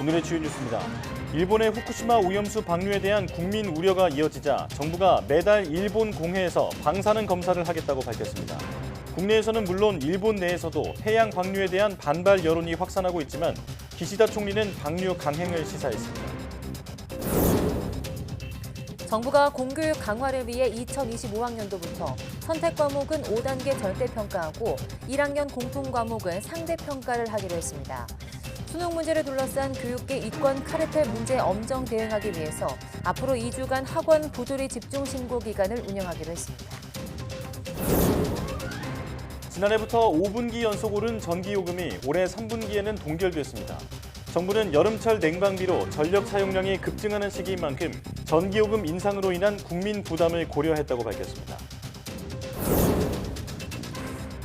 오늘의 주요 뉴스입니다. 일본의 후쿠시마 오염수 방류에 대한 국민 우려가 이어지자 정부가 매달 일본 공해에서 방사능 검사를 하겠다고 밝혔습니다. 국내에서는 물론 일본 내에서도 해양 방류에 대한 반발 여론이 확산하고 있지만 기시다 총리는 방류 강행을 시사했습니다. 정부가 공교육 강화를 위해 2025학년도부터 선택 과목은 5단계 절대평가하고 1학년 공통과목은 상대평가를 하기로 했습니다. 수능 문제를 둘러싼 교육계 이권 카르텔 문제에 엄정 대응하기 위해서 앞으로 2주간 학원 부조리 집중 신고 기간을 운영하기로 했습니다. 지난해부터 5분기 연속 오른 전기요금이 올해 3분기에는 동결됐습니다. 정부는 여름철 냉방비로 전력 사용량이 급증하는 시기인 만큼 전기요금 인상으로 인한 국민 부담을 고려했다고 밝혔습니다.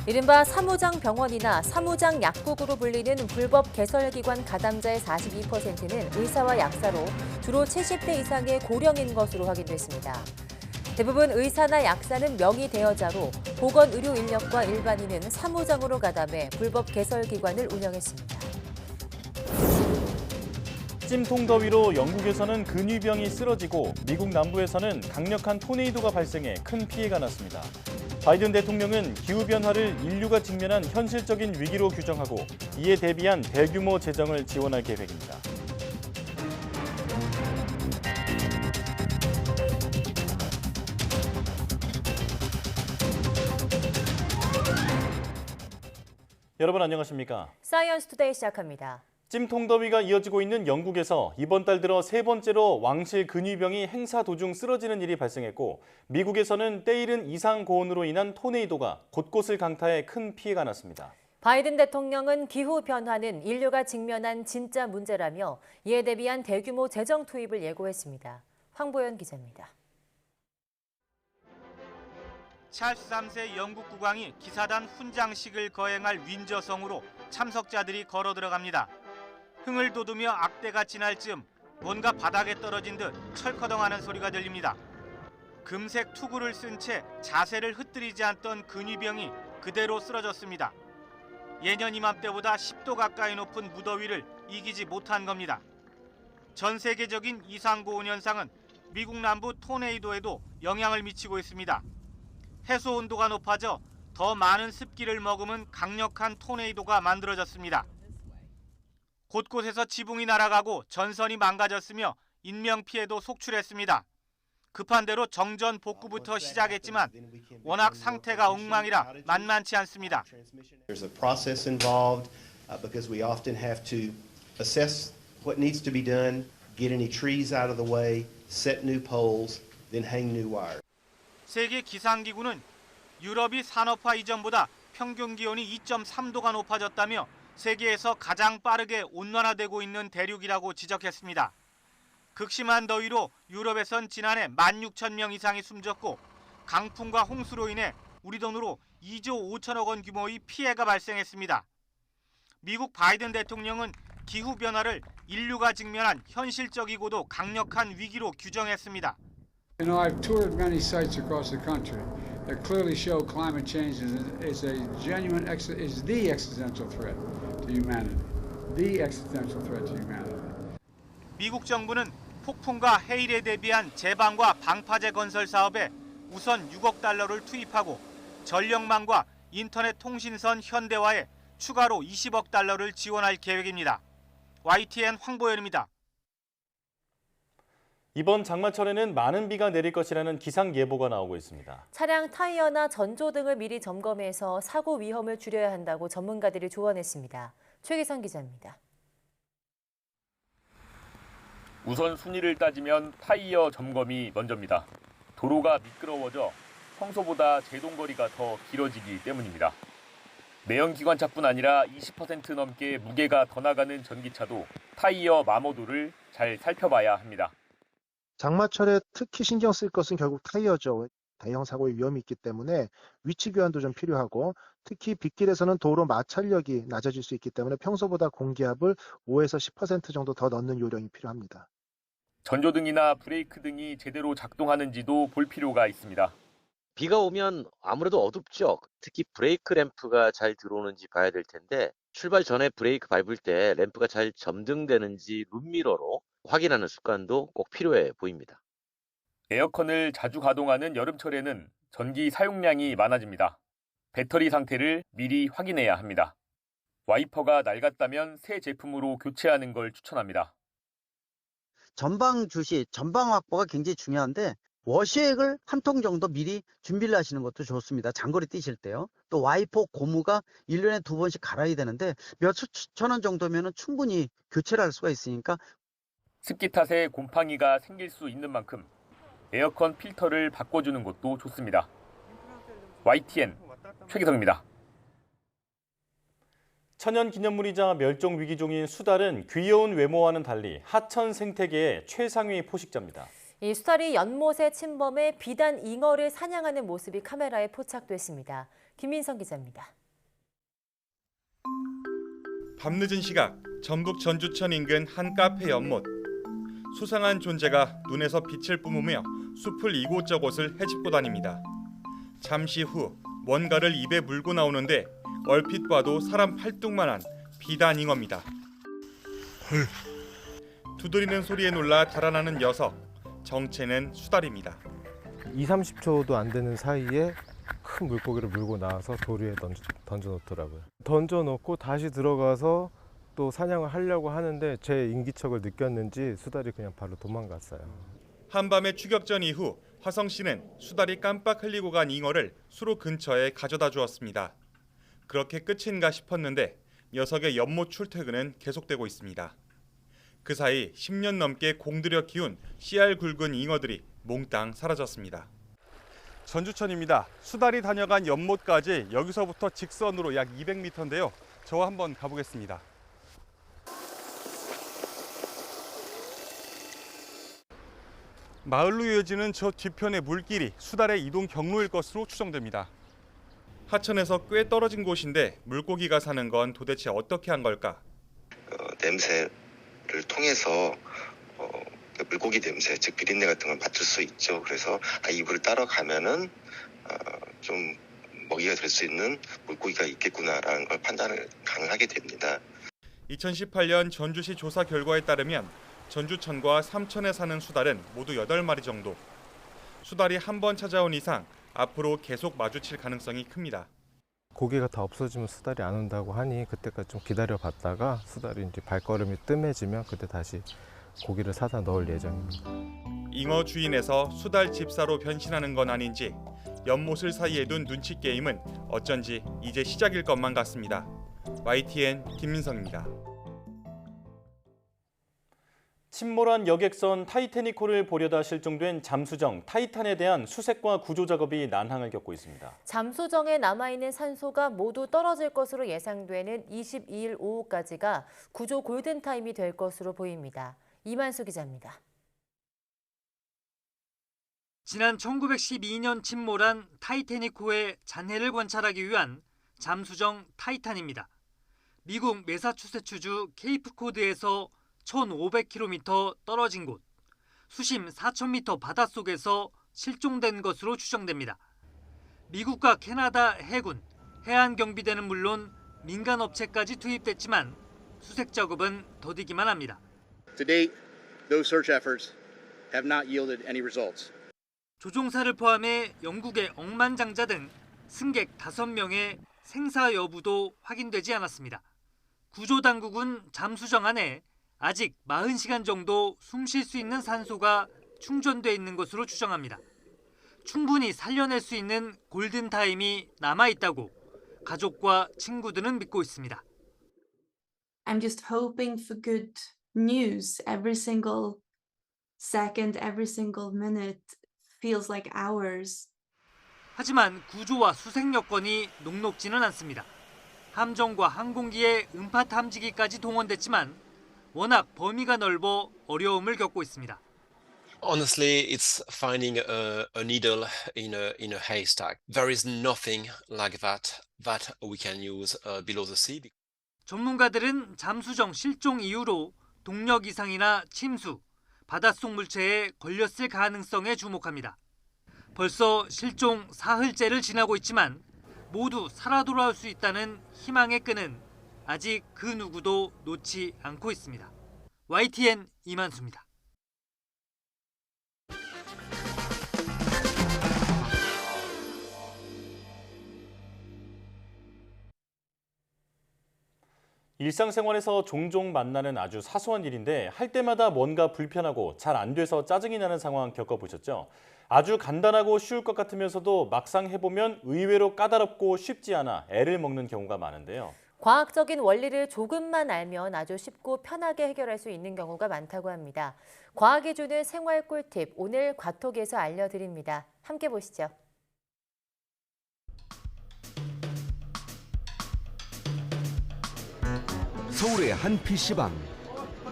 이른바 사무장 병원이나 사무장 약국으로 불리는 불법 개설기관 가담자의 42%는 의사와 약사로 주로 70대 이상의 고령인 것으로 확인됐습니다. 대부분 의사나 약사는 명의 대여자로 보건의료 인력과 일반인은 사무장으로 가담해 불법 개설기관을 운영했습니다. 찜통더위로 영국에서는 근위병이 쓰러지고 미국 남부에서는 강력한 토네이도가 발생해 큰 피해가 났습니다. 바이든 대통령은 기후변화를 인류가 직면한 현실적인 위기로 규정하고 이에 대비한 대규모 재정을 지원할 계획입니다. 여러분 안녕하십니까? 사이언스 투데이 시작합니다. 찜통더위가 이어지고 있는 영국에서 이번 달 들어 세 번째로 왕실 근위병이 행사 도중 쓰러지는 일이 발생했고 미국에서는 때이른 이상 고온으로 인한 토네이도가 곳곳을 강타해 큰 피해가 났습니다. 바이든 대통령은 기후변화는 인류가 직면한 진짜 문제라며 이에 대비한 대규모 재정 투입을 예고했습니다. 황보연 기자입니다. 찰스 3세 영국 국왕이 기사단 훈장식을 거행할 윈저성으로 참석자들이 걸어 들어갑니다. 흥을 돋우며 악대가 지날 즈음 뭔가 바닥에 떨어진 듯 철커덩하는 소리가 들립니다. 금색 투구를 쓴 채 자세를 흐트리지 않던 근위병이 그대로 쓰러졌습니다. 예년 이맘때보다 10도 가까이 높은 무더위를 이기지 못한 겁니다. 전 세계적인 이상고온 현상은 미국 남부 토네이도에도 영향을 미치고 있습니다. 해수 온도가 높아져 더 많은 습기를 머금은 강력한 토네이도가 만들어졌습니다. 곳곳에서 지붕이 날아가고 전선이 망가졌으며 인명피해도 속출했습니다. 급한 대로 정전 복구부터 시작했지만 워낙 상태가 엉망이라 만만치 않습니다. There's a process involved because we often have to assess what needs to be done, get any trees out of the way, set new poles, then hang new wire. 세계 기상기구는 유럽이 산업화 이전보다 평균 기온이 2.3도가 높아졌다며 세계에서 가장 빠르게 온난화되고 있는 대륙이라고 지적했습니다. 극심한 더위로 유럽에선 지난해 16,000명 이상이 숨졌고 강풍과 홍수로 인해 우리 돈으로 2조 5천억 원 규모의 피해가 발생했습니다. 미국 바이든 대통령은 기후변화를 인류가 직면한 현실적이고도 강력한 위기로 규정했습니다. You know, I've toured many sites across the country that clearly show climate change is a genuine, is the existential threat to humanity. The existential threat to humanity. 미국 정부는 폭풍과 해일에 대비한 제방과 방파제 건설 사업에 우선 6억 달러를 투입하고 전력망과 인터넷 통신선 현대화에 추가로 20억 달러를 지원할 계획입니다. YTN 황보현입니다. 이번 장마철에는 많은 비가 내릴 것이라는 기상 예보가 나오고 있습니다. 차량 타이어나 전조 등을 미리 점검해서 사고 위험을 줄여야 한다고 전문가들이 조언했습니다. 최기성 기자입니다. 우선 순위를 따지면 타이어 점검이 먼저입니다. 도로가 미끄러워져 평소보다 제동거리가 더 길어지기 때문입니다. 내연기관차뿐 아니라 20% 넘게 무게가 더 나가는 전기차도 타이어 마모도를 잘 살펴봐야 합니다. 장마철에 특히 신경 쓸 것은 결국 타이어죠. 대형 사고의 위험이 있기 때문에 위치 교환도 좀 필요하고 특히 빗길에서는 도로 마찰력이 낮아질 수 있기 때문에 평소보다 공기압을 5에서 10% 정도 더 넣는 요령이 필요합니다. 전조등이나 브레이크 등이 제대로 작동하는지도 볼 필요가 있습니다. 비가 오면 아무래도 어둡죠. 특히 브레이크 램프가 잘 들어오는지 봐야 될 텐데 출발 전에 브레이크 밟을 때 램프가 잘 점등되는지 룸미러로 확인하는 습관도 꼭 필요해 보입니다. 에어컨을 자주 가동하는 여름철에는 전기 사용량이 많아집니다. 배터리 상태를 미리 확인해야 합니다. 와이퍼가 낡았다면 새 제품으로 교체하는 걸 추천합니다. 전방 주시, 전방 확보가 굉장히 중요한데 워시액을 한 통 정도 미리 준비를 하시는 것도 좋습니다. 장거리 뛰실 때요. 또 와이퍼 고무가 1년에 2번씩 갈아야 되는데 몇 천 원 정도면 충분히 교체를 할 수가 있으니까 습기 탓에 곰팡이가 생길 수 있는 만큼 에어컨 필터를 바꿔주는 것도 좋습니다. YTN 최기성입니다. 천연기념물이자 멸종위기종인 수달은 귀여운 외모와는 달리 하천 생태계의 최상위 포식자입니다. 이 수달이 연못에 침범해 비단 잉어를 사냥하는 모습이 카메라에 포착됐습니다. 김민성 기자입니다. 밤늦은 시각 전북 전주천 인근 한 카페 연못. 수상한 존재가 눈에서 빛을 뿜으며 숲을 이곳저곳을 헤집고 다닙니다. 잠시 후 뭔가를 입에 물고 나오는데 얼핏 봐도 사람 팔뚝만한 비단 잉어입니다. 두드리는 소리에 놀라 달아나는 녀석. 정체는 수달입니다. 20-30초도 안 되는 사이에 큰 물고기를 물고 나와서 도리에 던져놓더라고요. 던져놓고 다시 들어가서 또 사냥을 하려고 하는데 제 인기척을 느꼈는지 수달이 그냥 바로 도망갔어요. 한밤의 추격전 이후 화성 씨는 수달이 깜빡 흘리고 간 잉어를 수로 근처에 가져다 주었습니다. 그렇게 끝인가 싶었는데 녀석의 연못 출퇴근은 계속되고 있습니다. 그 사이 10년 넘게 공들여 키운 씨알 굵은 잉어들이 몽땅 사라졌습니다. 전주천입니다. 수달이 다녀간 연못까지 여기서부터 직선으로 약 200m인데요. 저와 한번 가보겠습니다. 마을로 이어지는 저 뒤편의 물길이 수달의 이동 경로일 것으로 추정됩니다. 하천에서 꽤 떨어진 곳인데 물고기가 사는 건 도대체 어떻게 한 걸까? 냄새를 통해서 물고기 냄새, 즉 비린내 같은 걸 맡을 수 있죠. 그래서 이 물을 따라가면은 좀 먹이가 될 수 있는 물고기가 있겠구나라는 걸 판단을 가능하게 됩니다. 2018년 전주시 조사 결과에 따르면 전주천과 삼천에 사는 수달은 모두 8마리 정도. 수달이 한 번 찾아온 이상 앞으로 계속 마주칠 가능성이 큽니다. 고기가 다 없어지면 수달이 안 온다고 하니 그때까지 좀 기다려 봤다가 수달이 이제 발걸음이 뜸해지면 그때 다시 고기를 사다 넣을 예정입니다. 잉어 주인에서 수달 집사로 변신하는 건 아닌지 연못을 사이에 둔 눈치 게임은 어쩐지 이제 시작일 것만 같습니다. YTN 김민성입니다. 침몰한 여객선 타이타닉호를 보려다 실종된 잠수정 타이탄에 대한 수색과 구조 작업이 난항을 겪고 있습니다. 잠수정에 남아있는 산소가 모두 떨어질 것으로 예상되는 22일 오후까지가 구조 골든타임이 될 것으로 보입니다. 이만수 기자입니다. 지난 1912년 침몰한 타이타닉호의 잔해를 관찰하기 위한 잠수정 타이탄입니다. 미국 매사추세츠주 케이프코드에서 1,500km 떨어진 곳, 수심 4,000m 바닷속에서 실종된 것으로 추정됩니다. 미국과 캐나다 해군, 해안경비대는 물론 민간 업체까지 투입됐지만 수색 작업은 더디기만 합니다. To date, those search efforts have not yielded any results. 조종사를 포함해 영국의 억만장자 등 승객 5명의 생사 여부도 확인되지 않았습니다. 구조당국은 잠수정 안에 아직 40시간 정도 숨 쉴 수 있는 산소가 충전돼 있는 것으로 추정합니다. 충분히 살려낼 수 있는 골든타임이 남아있다고 가족과 친구들은 믿고 있습니다. I'm just hoping for good news. Every single second, every single minute feels like hours. 하지만 구조와 수색 여건이 녹록지는 않습니다. 함정과 항공기의 음파 탐지기까지 동원됐지만 워낙 범위가 넓어 어려움을 겪고 있습니다. Honestly, it's finding a needle in a haystack. There is nothing like that we can use below the sea. 전문가들은 잠수정 실종 이후로 동력 이상이나 침수, 바닷속 물체에 걸렸을 가능성에 주목합니다. 벌써 실종 사흘째를 지나고 있지만 모두 살아 돌아올 수 있다는 희망의 끈은 아직 그 누구도 놓지 않고 있습니다. YTN 이만수입니다. 일상생활에서 종종 만나는 아주 사소한 일인데 할 때마다 뭔가 불편하고 잘 안 돼서 짜증이 나는 상황 겪어보셨죠? 아주 간단하고 쉬울 것 같으면서도 막상 해보면 의외로 까다롭고 쉽지 않아 애를 먹는 경우가 많은데요. 과학적인 원리를 조금만 알면 아주 쉽고 편하게 해결할 수 있는 경우가 많다고 합니다. 과학이 주는 생활 꿀팁, 오늘 과톡에서 알려드립니다. 함께 보시죠. 서울의 한 PC방.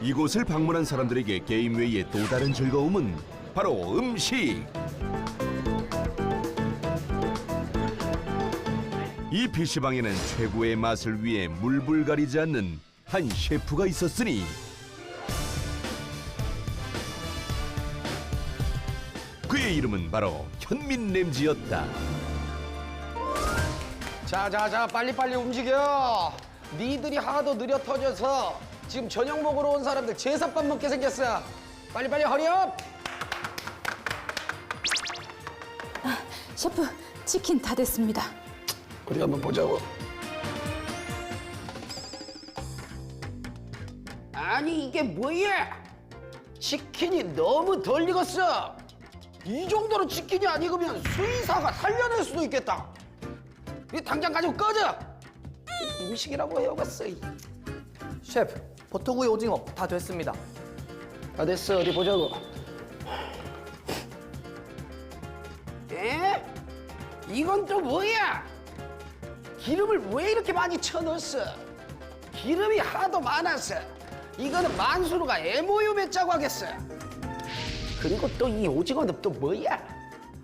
이곳을 방문한 사람들에게 게임 외의 또 다른 즐거움은 바로 음식. 이 PC방에는 최고의 맛을 위해 물불 가리지 않는 한 셰프가 있었으니 그의 이름은 바로 현민램지였다. 자, 빨리빨리 움직여. 니들이 하도 느려 터져서 지금 저녁 먹으러 온 사람들 제사밥 먹게 생겼어. 빨리빨리 허리업. 셰프, 치킨 다 됐습니다. 어디 한번 보자고. 아니 이게 뭐야? 치킨이 너무 덜 익었어. 이 정도로 치킨이 안 익으면 수의사가 살려낼 수도 있겠다. 이 당장 가지고 꺼져. 음식이라고 해오겠어. 셰프, 버터구이 오징어 다 됐습니다. 다 됐어. 어디 보자고. 에? 이건 또 뭐야? 기름을 왜 이렇게 많이 쳐넣었어? 기름이 하도 많아서 이거는 만수르가 MOU 맺자고 하겠어. 그리고 또 이 오징어는 또 뭐야?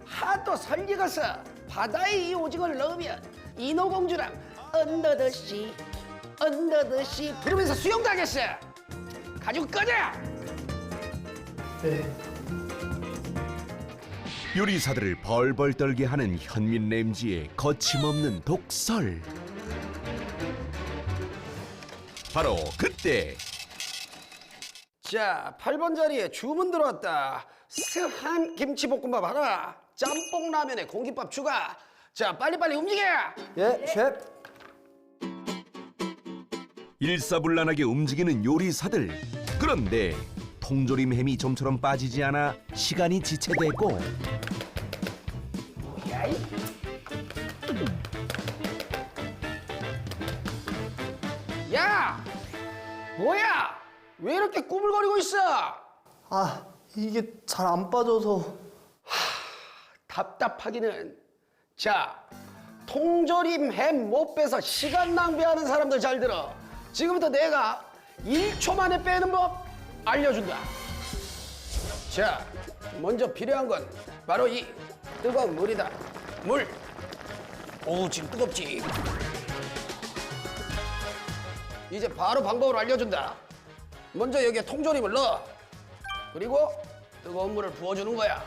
하도 설익어서 바다에 이 오징어를 넣으면 인어공주랑 언더더시 부르면서 수영당했어. 가지고 꺼져. 네. 요리사들을 벌벌 떨게 하는 현민램지의 거침없는 독설. 바로 그때. 자, 8번 자리에 주문 들어왔다. 스한 김치볶음밥 하나, 짬뽕 라면에 공깃밥 추가. 자, 빨리빨리 움직여. 예, 셰프. 일사불란하게 움직이는 요리사들. 그런데 통조림 햄이 좀처럼 빠지지 않아 시간이 지체되고. 야이. 야, 뭐야? 왜 이렇게 꾸물거리고 있어? 아, 이게 잘 안 빠져서. 답답하기는. 자, 통조림 햄 못 빼서 시간 낭비하는 사람들 잘 들어. 지금부터 내가 1초 만에 빼는 법 알려준다. 자, 먼저 필요한 건 바로 이 뜨거운 물이다. 물. 오, 지금 뜨겁지? 이제 바로 방법을 알려준다. 먼저 여기에 통조림을 넣어. 그리고 뜨거운 물을 부어주는 거야.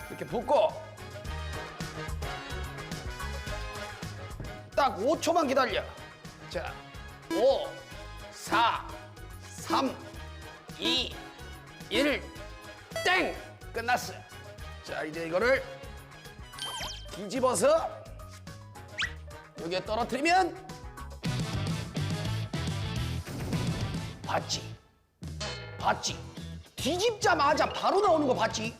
이렇게 붓고 딱 5초만 기다려. 자, 5, 4, 3, 2, 1, 땡! 끝났어. 자, 이제 이거를 뒤집어서 여기에 떨어뜨리면 봤지? 봤지? 뒤집자마자 바로 나오는 거 봤지?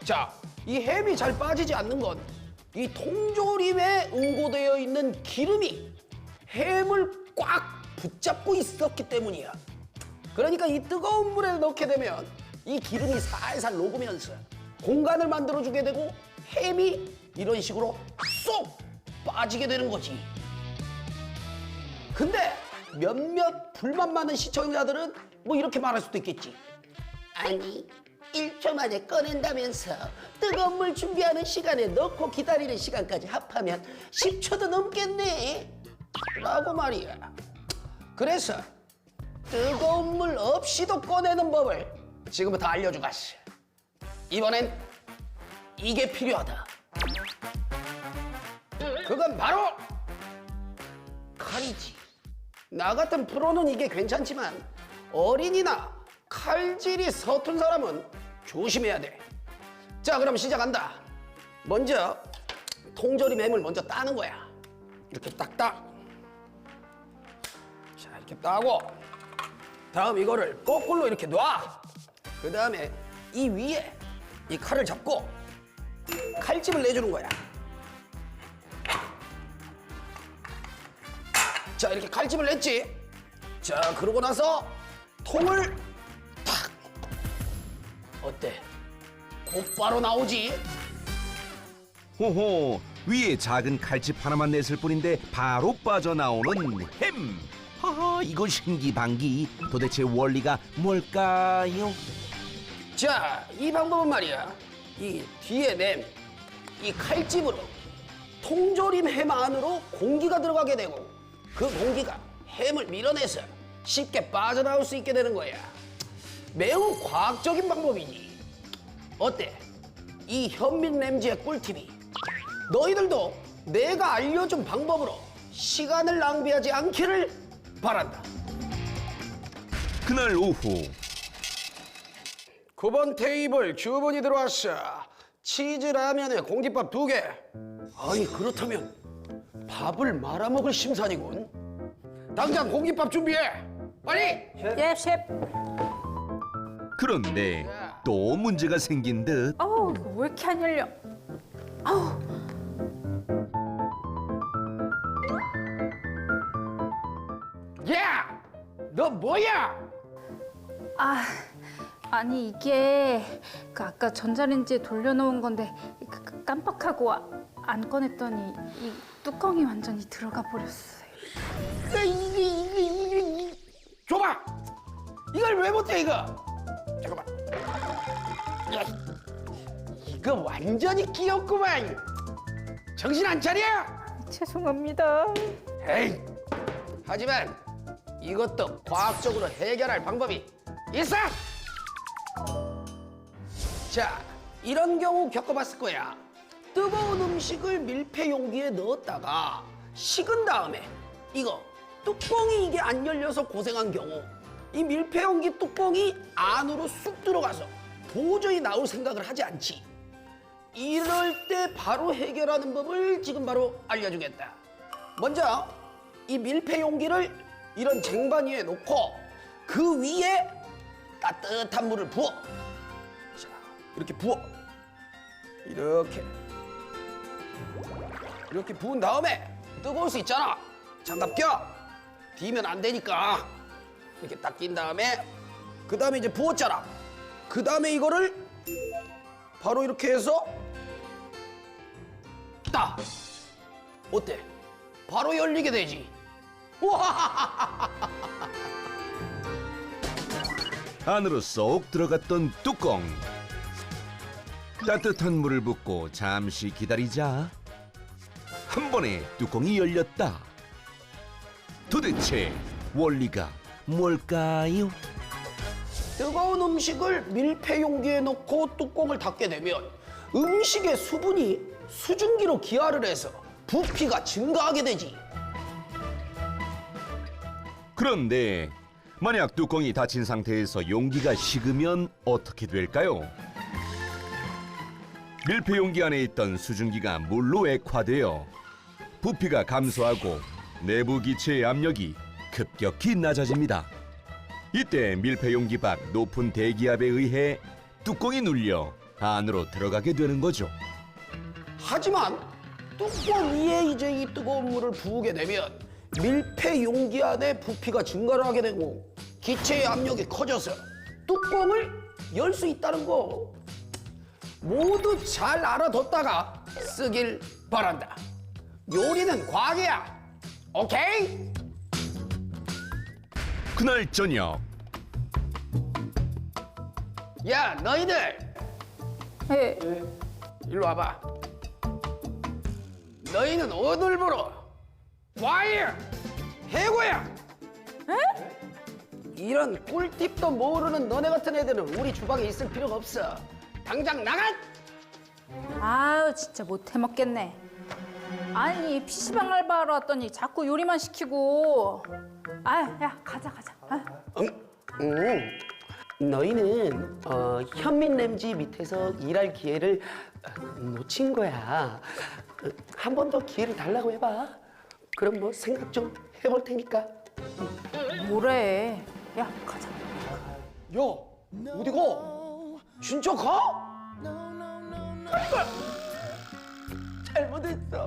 자, 이 햄이 잘 빠지지 않는 건 이 통조림에 응고되어 있는 기름이 햄을 꽉 붙잡고 있었기 때문이야. 그러니까 이 뜨거운 물에 넣게 되면 이 기름이 살살 녹으면서 공간을 만들어주게 되고 햄이 이런 식으로 쏙 빠지게 되는 거지. 근데 몇몇 불만 많은 시청자들은 뭐 이렇게 말할 수도 있겠지. 아니, 1초 만에 꺼낸다면서 뜨거운 물 준비하는 시간에 넣고 기다리는 시간까지 합하면 10초도 넘겠네. 라고 말이야. 그래서 뜨거운 물 없이도 꺼내는 법을 지금부터 알려주겠어. 이번엔 이게 필요하다. 그건 바로 칼이지. 나 같은 프로는 이게 괜찮지만 어린이나 칼질이 서툰 사람은 조심해야 돼. 자, 그럼 시작한다. 먼저 통조림 햄을 먼저 따는 거야. 이렇게 딱딱. 자, 이렇게 따고 다음 이거를 거꾸로 이렇게 놔. 그 다음에 이 위에 이 칼을 잡고 칼집을 내주는 거야. 자, 이렇게 칼집을 냈지. 자, 그러고 나서 통을 탁. 어때? 곧바로 나오지? 호호, 위에 작은 칼집 하나만 냈을 뿐인데 바로 빠져나오는 햄. 하하, 이거 신기방기. 도대체 원리가 뭘까요? 자, 이 방법은 말이야. 이 뒤에 낸 이 칼집으로 통조림 햄 안으로 공기가 들어가게 되고 그 공기가 햄을 밀어내서 쉽게 빠져나올 수 있게 되는 거야. 매우 과학적인 방법이지. 어때? 이 현민 램지의 꿀팁이 너희들도 내가 알려준 방법으로 시간을 낭비하지 않기를 바란다. 그날 오후 9번 테이블 주문이 들어왔어. 치즈 라면에 공깃밥 2개. 아니, 그렇다면 밥을 말아먹을 심산이군. 당장 공깃밥 준비해. 빨리. 예, 셰프. 그런데 또 문제가 생긴 듯. 어우, 왜 이렇게 안 열려? 어우. 야! 너 뭐야? 아니 이게 아까 전자레인지에 돌려놓은 건데 깜빡하고 안 꺼냈더니 이 뚜껑이 완전히 들어가 버렸어요. 줘봐! 이걸 왜 못해, 이거? 잠깐만. 야, 이거 완전히 끼었구만. 정신 안 차려? 죄송합니다. 에이, 하지만 이것도 과학적으로 해결할 방법이 있어! 자, 이런 경우 겪어봤을 거야. 뜨거운 음식을 밀폐 용기에 넣었다가 식은 다음에 이거 뚜껑이 이게 안 열려서 고생한 경우 이 밀폐 용기 뚜껑이 안으로 쑥 들어가서 도저히 나올 생각을 하지 않지. 이럴 때 바로 해결하는 법을 지금 바로 알려주겠다. 먼저 이 밀폐 용기를 이런 쟁반 위에 놓고 그 위에 따뜻한 물을 부어. 자, 이렇게 부어. 이렇게 부은 다음에 뜨거울 수 있잖아. 장갑 껴. 뒤면 안 되니까 이렇게 딱 낀 다음에 그 다음에 이제 부었잖아. 그 다음에 이거를 바로 이렇게 해서 딱. 어때? 바로 열리게 되지. 우와! 안으로 쏙 들어갔던 뚜껑. 따뜻한 물을 붓고 잠시 기다리자 한 번에 뚜껑이 열렸다. 도대체 원리가 뭘까요? 뜨거운 음식을 밀폐 용기에 넣고 뚜껑을 닫게 되면 음식의 수분이 수증기로 기화를 해서 부피가 증가하게 되지. 그런데 만약 뚜껑이 닫힌 상태에서 용기가 식으면 어떻게 될까요? 밀폐 용기 안에 있던 수증기가 물로 액화되어 부피가 감소하고 내부 기체의 압력이 급격히 낮아집니다. 이때 밀폐 용기 밖 높은 대기압에 의해 뚜껑이 눌려 안으로 들어가게 되는 거죠. 하지만 뚜껑 위에 이제 이 뜨거운 물을 부으게 되면 밀폐 용기 안에 부피가 증가를 하게 되고 기체의 압력이 커져서 뚜껑을 열 수 있다는 거 모두 잘 알아뒀다가 쓰길 바란다. 요리는 과학이야. 오케이? 그날 저녁. 야, 너희들. 네. 일로 와봐. 너희는 오늘부로 과일 해고야. 이런 꿀팁도 모르는 너네 같은 애들은 우리 주방에 있을 필요가 없어. 당장 나가! 아우 진짜 못 해먹겠네. 아니 PC방 알바하러 왔더니 자꾸 요리만 시키고. 야 가자. 너희는 현민램지 밑에서 일할 기회를 놓친 거야. 한 번 더 기회를 달라고 해봐. 그럼 뭐 생각 좀 해볼 테니까. 뭐래? 야 가자. 야, 어디 가? 진짜 가? 잘못했어.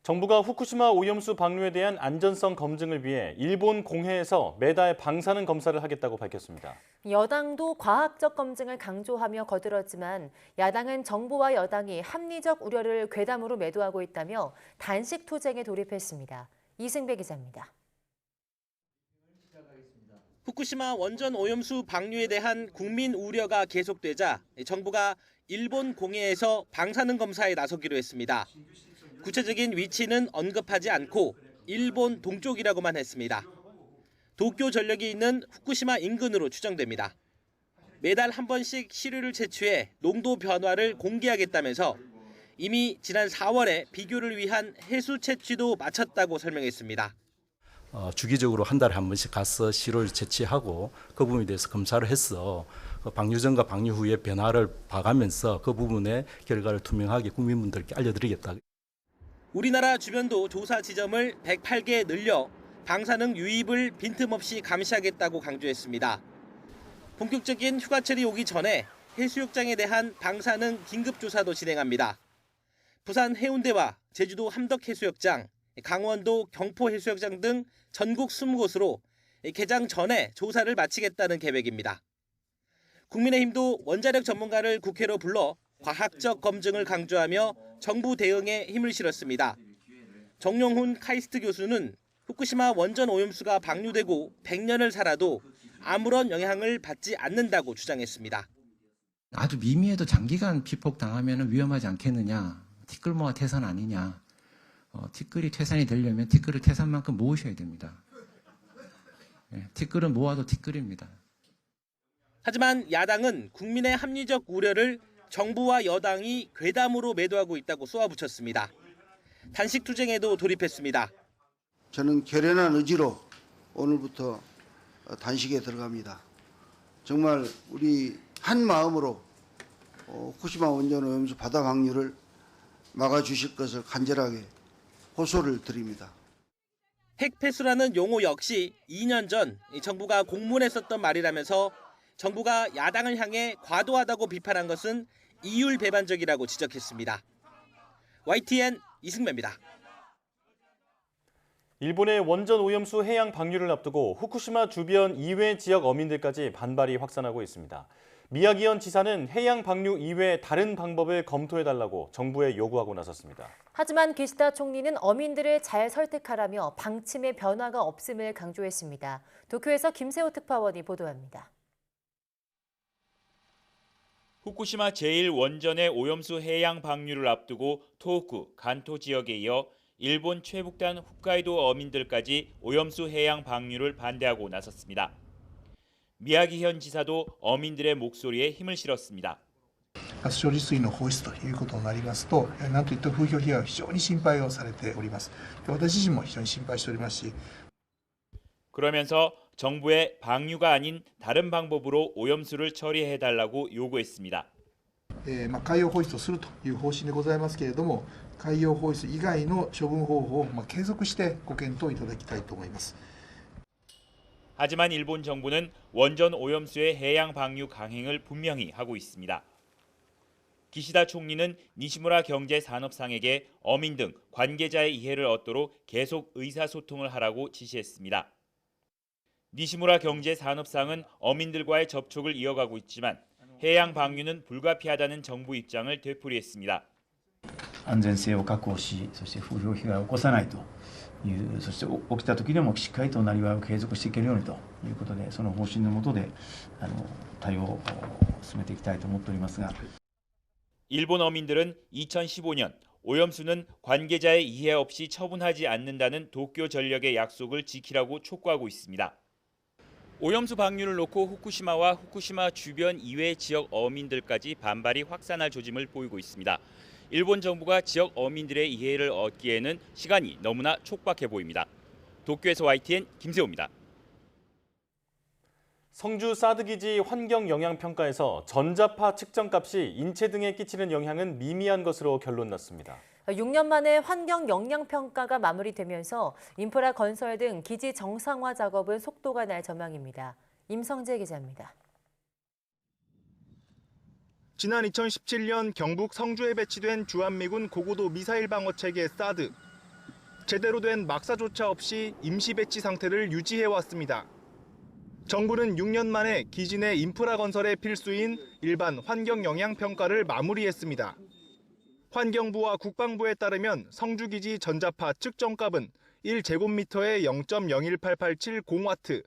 정부가 후쿠시마 오염수 방류에 대한 안전성 검증을 위해 일본 공해에서 매달 방사능 검사를 하겠다고 밝혔습니다. 여당도 과학적 검증을 강조하며 거들었지만 야당은 정부와 여당이 합리적 우려를 괴담으로 매도하고 있다며 단식 투쟁에 돌입했습니다. 이승배 기자입니다. 후쿠시마 원전 오염수 방류에 대한 국민 우려가 계속되자 정부가 일본 공해에서 방사능 검사에 나서기로 했습니다. 구체적인 위치는 언급하지 않고 일본 동쪽이라고만 했습니다. 도쿄 전력이 있는 후쿠시마 인근으로 추정됩니다. 매달 한 번씩 시료를 채취해 농도 변화를 공개하겠다면서 이미 지난 4월에 비교를 위한 해수 채취도 마쳤다고 설명했습니다. 주기적으로 한 달에 한 번씩 가서 시료를 채취하고 그 부분에 대해서 검사를 해서 방류 전과 방류 후의 변화를 봐가면서 그 부분의 결과를 투명하게 국민분들께 알려드리겠다. 우리나라 주변도 조사 지점을 108개 늘려 방사능 유입을 빈틈없이 감시하겠다고 강조했습니다. 본격적인 휴가철이 오기 전에 해수욕장에 대한 방사능 긴급조사도 진행합니다. 부산 해운대와 제주도 함덕해수욕장, 강원도 경포해수욕장 등 전국 20곳으로 개장 전에 조사를 마치겠다는 계획입니다. 국민의힘도 원자력 전문가를 국회로 불러 과학적 검증을 강조하며 정부 대응에 힘을 실었습니다. 정용훈 카이스트 교수는 후쿠시마 원전 오염수가 방류되고 100년을 살아도 아무런 영향을 받지 않는다고 주장했습니다. 아주 미미해도 장기간 피폭 당하면 위험하지 않겠느냐. 티끌모아 태산 아니냐. 티끌이 태산이 되려면 티끌을 태산만큼 모으셔야 됩니다. 티끌은 모아도 티끌입니다. 하지만 야당은 국민의 합리적 우려를 정부와 여당이 괴담으로 매도하고 있다고 쏘아붙였습니다. 단식 투쟁에도 돌입했습니다. 저는 결연한 의지로 오늘부터 단식에 들어갑니다. 정말 우리 한 마음으로 후쿠시마 원전 오염수 바다 방류를 막아주실 것을 간절하게 호소를 드립니다. 핵폐수라는 용어 역시 2년 전 정부가 공문에 썼던 말이라면서 정부가 야당을 향해 과도하다고 비판한 것은 이율배반적이라고 지적했습니다. YTN 이승배입니다. 일본의 원전 오염수 해양 방류를 앞두고 후쿠시마 주변 이외 지역 어민들까지 반발이 확산하고 있습니다. 미야기현 지사는 해양 방류 이외 다른 방법을 검토해달라고 정부에 요구하고 나섰습니다. 하지만 기시다 총리는 어민들을 잘 설득하라며 방침의 변화가 없음을 강조했습니다. 도쿄에서 김세호 특파원이 보도합니다. 후쿠시마 제1원전의 오염수 해양 방류를 앞두고 토호쿠, 간토 지역에 이어 일본 최북단 홋카이도 어민들까지 오염수 해양 방류를 반대하고 나섰습니다. 미야기현 지사도 어민들의 목소리에 힘을 실었습니다. 処理水の放出ということになりますと、なんといっても風評被害が非常に心配をされております。私自身も非常に心配しておりますし。 그러면서 정부의 방류가 아닌 다른 방법으로 오염수를 처리해달라고 요구했습니다. 海洋放出をするという方針でございますけれども、海洋放出以外の処分方法を継続してご検討いただきたいと思います。 하지만 일본 정부는 원전 오염수의 해양 방류 강행을 분명히 하고 있습니다. 기시다 총리는 니시무라 경제산업상에게 어민 등 관계자의 이해를 얻도록 계속 의사소통을 하라고 지시했습니다. 니시무라 경제산업상은 어민들과의 접촉을 이어가고 있지만 해양 방류는 불가피하다는 정부 입장을 되풀이했습니다. 安全性を確保し、そして風評被害を起こさないという、そして起きた時でもしっかりとなりわいを継続していけるようにということで、その方針の下で対応を進めていきたいと思っておりますが。 일본 어민들은 2015년 오염수는 관계자의 이해 없이 처분하지 않는다는 도쿄전력의 약속을 지키라고 촉구하고 있습니다. 오염수 방류를 놓고 후쿠시마와 후쿠시마 주변 이외 지역 어민들까지 반발이 확산할 조짐을 보이고 있습니다. 일본 정부가 지역 어민들의 이해를 얻기에는 시간이 너무나 촉박해 보입니다. 도쿄에서 YTN 김세호입니다. 성주 사드기지 환경영향평가에서 전자파 측정값이 인체 등에 끼치는 영향은 미미한 것으로 결론 났습니다. 6년 만에 환경영향평가가 마무리되면서 인프라 건설 등 기지 정상화 작업은 속도가 날 전망입니다. 임성재 기자입니다. 지난 2017년 경북 성주에 배치된 주한미군 고고도 미사일 방어 체계 사드. 제대로 된 막사조차 없이 임시 배치 상태를 유지해왔습니다. 정부는 6년 만에 기지 내 인프라 건설에 필수인 일반 환경영향평가를 마무리했습니다. 환경부와 국방부에 따르면 성주기지 전자파 측정값은 1제곱미터에 0.01887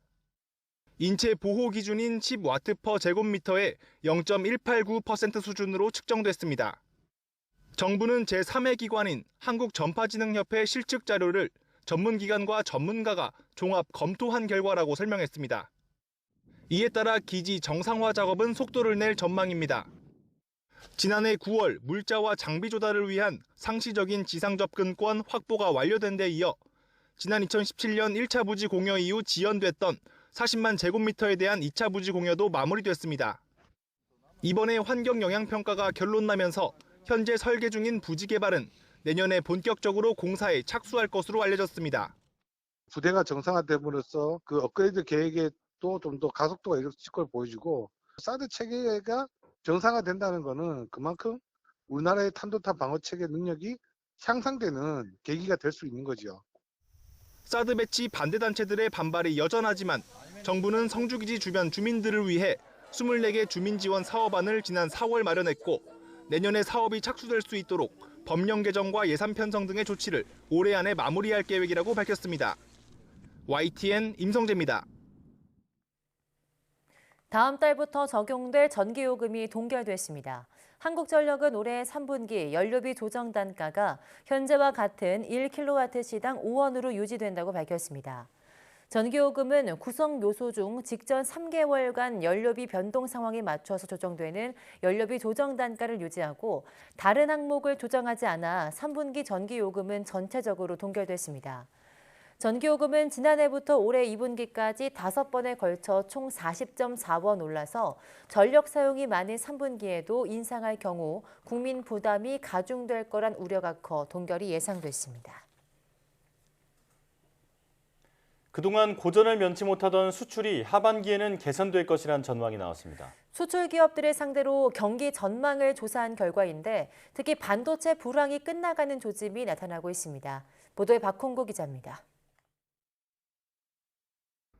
인체 보호 기준인 10W/제곱미터에 0.189% 수준으로 측정됐습니다. 정부는 제3의 기관인 한국전파진흥협회 실측 자료를 전문기관과 전문가가 종합 검토한 결과라고 설명했습니다. 이에 따라 기지 정상화 작업은 속도를 낼 전망입니다. 지난해 9월 물자와 장비 조달을 위한 상시적인 지상 접근권 확보가 완료된 데 이어 지난 2017년 1차 부지 공여 이후 지연됐던 40만 제곱미터에 대한 2차 부지 공여도 마무리됐습니다. 이번에 환경영향평가가 결론나면서 현재 설계 중인 부지 개발은 내년에 본격적으로 공사에 착수할 것으로 알려졌습니다. 부대가 정상화됨으로써 그 업그레이드 계획에 또 좀 더 가속도가 있을 걸 보여주고 사드 체계가 정상화된다는 거는 그만큼 우리나라의 탄도탄 방어 체계 능력이 향상되는 계기가 될 수 있는 거죠. 사드 배치 반대 단체들의 반발이 여전하지만 정부는 성주기지 주변 주민들을 위해 24개 주민 지원 사업안을 지난 4월 마련했고 내년에 사업이 착수될 수 있도록 법령 개정과 예산 편성 등의 조치를 올해 안에 마무리할 계획이라고 밝혔습니다. YTN 임성재입니다. 다음 달부터 적용될 전기요금이 동결됐습니다. 한국전력은 올해 3분기 연료비 조정 단가가 현재와 같은 1kW시당 5원으로 유지된다고 밝혔습니다. 전기요금은 구성 요소 중 직전 3개월간 연료비 변동 상황에 맞춰서 조정되는 연료비 조정 단가를 유지하고 다른 항목을 조정하지 않아 3분기 전기요금은 전체적으로 동결됐습니다. 전기요금은 지난해부터 올해 2분기까지 5번에 걸쳐 총 40.4원 올라서 전력 사용이 많은 3분기에도 인상할 경우 국민 부담이 가중될 거란 우려가 커 동결이 예상됐습니다. 그동안 고전을 면치 못하던 수출이 하반기에는 개선될 것이란 전망이 나왔습니다. 수출 기업들을 상대로 경기 전망을 조사한 결과인데 특히 반도체 불황이 끝나가는 조짐이 나타나고 있습니다. 보도에 박홍구 기자입니다.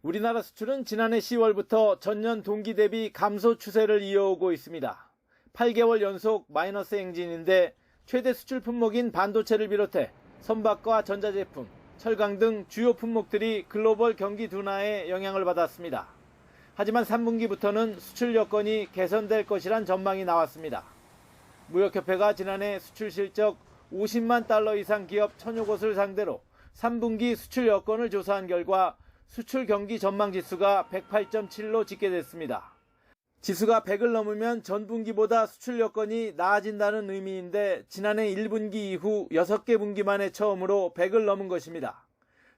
우리나라 수출은 지난해 10월부터 전년 동기 대비 감소 추세를 이어오고 있습니다. 8개월 연속 마이너스 행진인데 최대 수출 품목인 반도체를 비롯해 선박과 전자제품, 철강 등 주요 품목들이 글로벌 경기 둔화에 영향을 받았습니다. 하지만 3분기부터는 수출 여건이 개선될 것이란 전망이 나왔습니다. 무역협회가 지난해 수출 실적 50만 달러 이상 기업 1000여 곳을 상대로 3분기 수출 여건을 조사한 결과 수출 경기 전망 지수가 108.7로 집계됐습니다. 지수가 100을 넘으면 전분기보다 수출 여건이 나아진다는 의미인데 지난해 1분기 이후 6개 분기 만에 처음으로 100을 넘은 것입니다.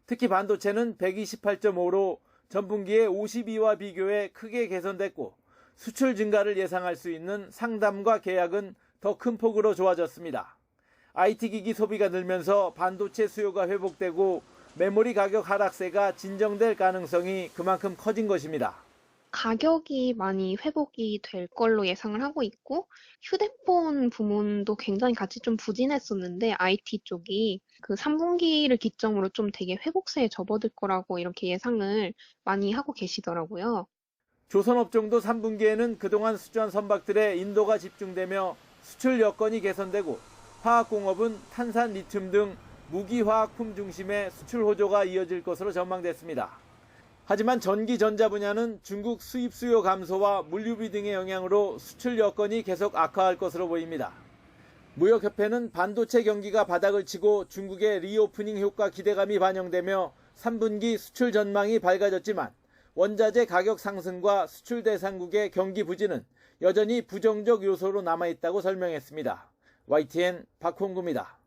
특히 반도체는 128.5로 전분기의 52와 비교해 크게 개선됐고 수출 증가를 예상할 수 있는 상담과 계약은 더 큰 폭으로 좋아졌습니다. IT기기 소비가 늘면서 반도체 수요가 회복되고 메모리 가격 하락세가 진정될 가능성이 그만큼 커진 것입니다. 가격이 많이 회복이 될 걸로 예상을 하고 있고 휴대폰 부문도 굉장히 같이 좀 부진했었는데 IT 쪽이 그 3분기를 기점으로 좀 되게 회복세에 접어들 거라고 이렇게 예상을 많이 하고 계시더라고요. 조선업종도 3분기에는 그동안 수주한 선박들의 인도가 집중되며 수출 여건이 개선되고 화학공업은 탄산 리튬 등 무기화학품 중심의 수출 호조가 이어질 것으로 전망됐습니다. 하지만 전기 전자 분야는 중국 수입 수요 감소와 물류비 등의 영향으로 수출 여건이 계속 악화할 것으로 보입니다. 무역협회는 반도체 경기가 바닥을 치고 중국의 리오프닝 효과 기대감이 반영되며 3분기 수출 전망이 밝아졌지만 원자재 가격 상승과 수출 대상국의 경기 부진은 여전히 부정적 요소로 남아있다고 설명했습니다. YTN 박홍구입니다.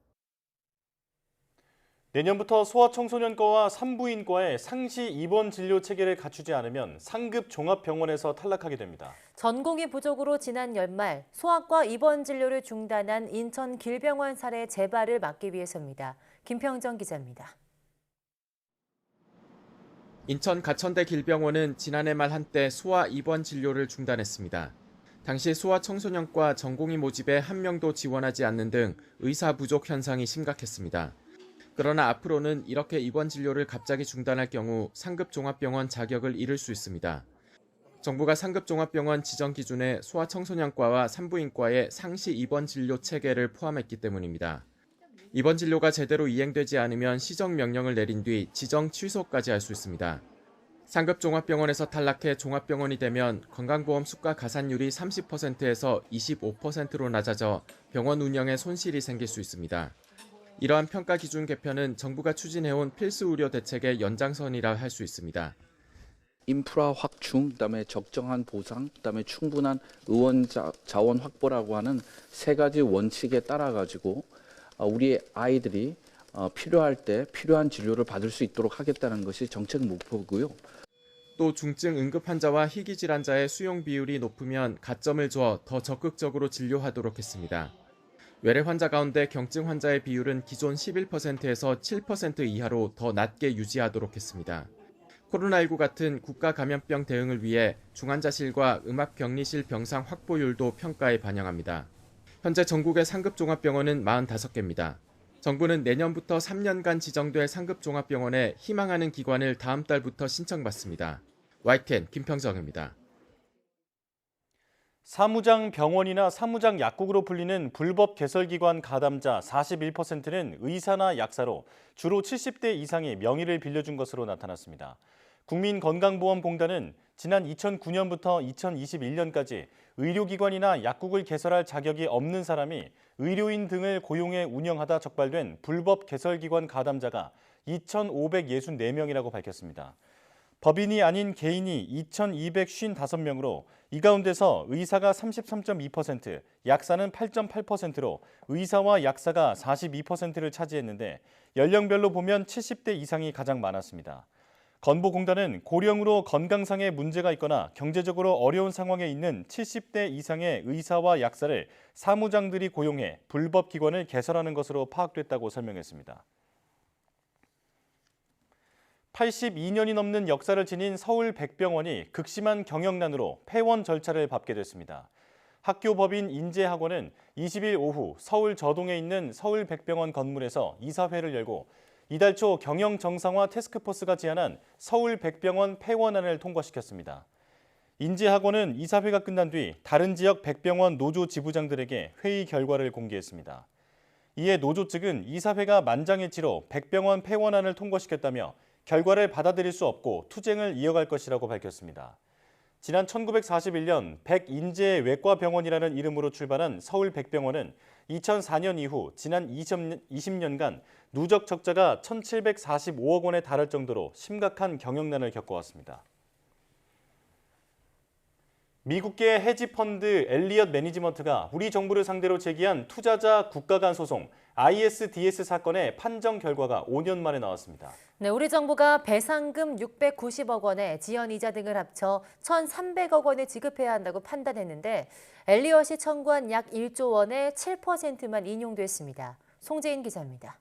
내년부터 소아청소년과와 산부인과의 상시 입원 진료 체계를 갖추지 않으면 상급 종합병원에서 탈락하게 됩니다. 전공의 부족으로 지난 연말 소아과 입원 진료를 중단한 인천 길병원 사례 재발을 막기 위해서입니다. 김평정 기자입니다. 인천 가천대 길병원은 지난해 말 한때 소아 입원 진료를 중단했습니다. 당시 소아청소년과 전공의 모집에 한 명도 지원하지 않는 등 의사 부족 현상이 심각했습니다. 그러나 앞으로는 이렇게 입원 진료를 갑자기 중단할 경우 상급 종합병원 자격을 잃을 수 있습니다. 정부가 상급 종합병원 지정 기준에 소아청소년과와 산부인과의 상시 입원 진료 체계를 포함했기 때문입니다. 입원 진료가 제대로 이행되지 않으면 시정 명령을 내린 뒤 지정 취소까지 할 수 있습니다. 상급 종합병원에서 탈락해 종합병원이 되면 건강보험 수가 가산율이 30%에서 25%로 낮아져 병원 운영에 손실이 생길 수 있습니다. 이러한 평가 기준 개편은 정부가 추진해온 필수 의료 대책의 연장선이라 할 수 있습니다. 인프라 확충, 그다음에 적정한 보상, 그다음에 충분한 의원 자원 확보라고 하는 세 가지 원칙에 따라 가지고 우리 아이들이 필요할 때 필요한 진료를 받을 수 있도록 하겠다는 것이 정책 목표고요. 또 중증 응급 환자와 희귀 질환자의 수용 비율이 높으면 가점을 줘 더 적극적으로 진료하도록 했습니다. 외래 환자 가운데 경증 환자의 비율은 기존 11%에서 7% 이하로 더 낮게 유지하도록 했습니다. 코로나19 같은 국가 감염병 대응을 위해 중환자실과 음압격리실 병상 확보율도 평가에 반영합니다. 현재 전국의 상급 종합병원은 45개입니다. 정부는 내년부터 3년간 지정될 상급 종합병원에 희망하는 기관을 다음 달부터 신청받습니다. YTN 김평정입니다. 사무장 병원이나 사무장 약국으로 불리는 불법 개설기관 가담자 41%는 의사나 약사로 주로 70대 이상이 명의를 빌려준 것으로 나타났습니다. 국민건강보험공단은 지난 2009년부터 2021년까지 의료기관이나 약국을 개설할 자격이 없는 사람이 의료인 등을 고용해 운영하다 적발된 불법 개설기관 가담자가 2,564명이라고 밝혔습니다. 법인이 아닌 개인이 2,255명으로 이 가운데서 의사가 33.2%, 약사는 8.8%로 의사와 약사가 42%를 차지했는데 연령별로 보면 70대 이상이 가장 많았습니다. 건보공단은 고령으로 건강상의 문제가 있거나 경제적으로 어려운 상황에 있는 70대 이상의 의사와 약사를 사무장들이 고용해 불법 기관을 개설하는 것으로 파악됐다고 설명했습니다. 82년이 넘는 역사를 지닌 서울백병원이 극심한 경영난으로 폐원 절차를 밟게 됐습니다. 학교법인 인재학원은 20일 오후 서울 저동에 있는 서울백병원 건물에서 이사회를 열고 이달 초 경영 정상화 태스크포스가 제안한 서울백병원 폐원안을 통과시켰습니다. 인재학원은 이사회가 끝난 뒤 다른 지역 백병원 노조 지부장들에게 회의 결과를 공개했습니다. 이에 노조 측은 이사회가 만장일치로 백병원 폐원안을 통과시켰다며 결과를 받아들일 수 없고 투쟁을 이어갈 것이라고 밝혔습니다. 지난 1941년 백인재외과병원이라는 이름으로 출발한 서울백병원은 2004년 이후 지난 20년간 누적 적자가 1,745억 원에 달할 정도로 심각한 경영난을 겪어왔습니다. 미국계 헤지펀드 엘리엇 매니지먼트가 우리 정부를 상대로 제기한 투자자 국가 간 소송 ISDS 사건의 판정 결과가 5년 만에 나왔습니다. 네, 우리 정부가 배상금 690억 원에 지연이자 등을 합쳐 1,300억 원을 지급해야 한다고 판단했는데 엘리엇이 청구한 약 1조 원의 7%만 인용됐습니다. 송재인 기자입니다.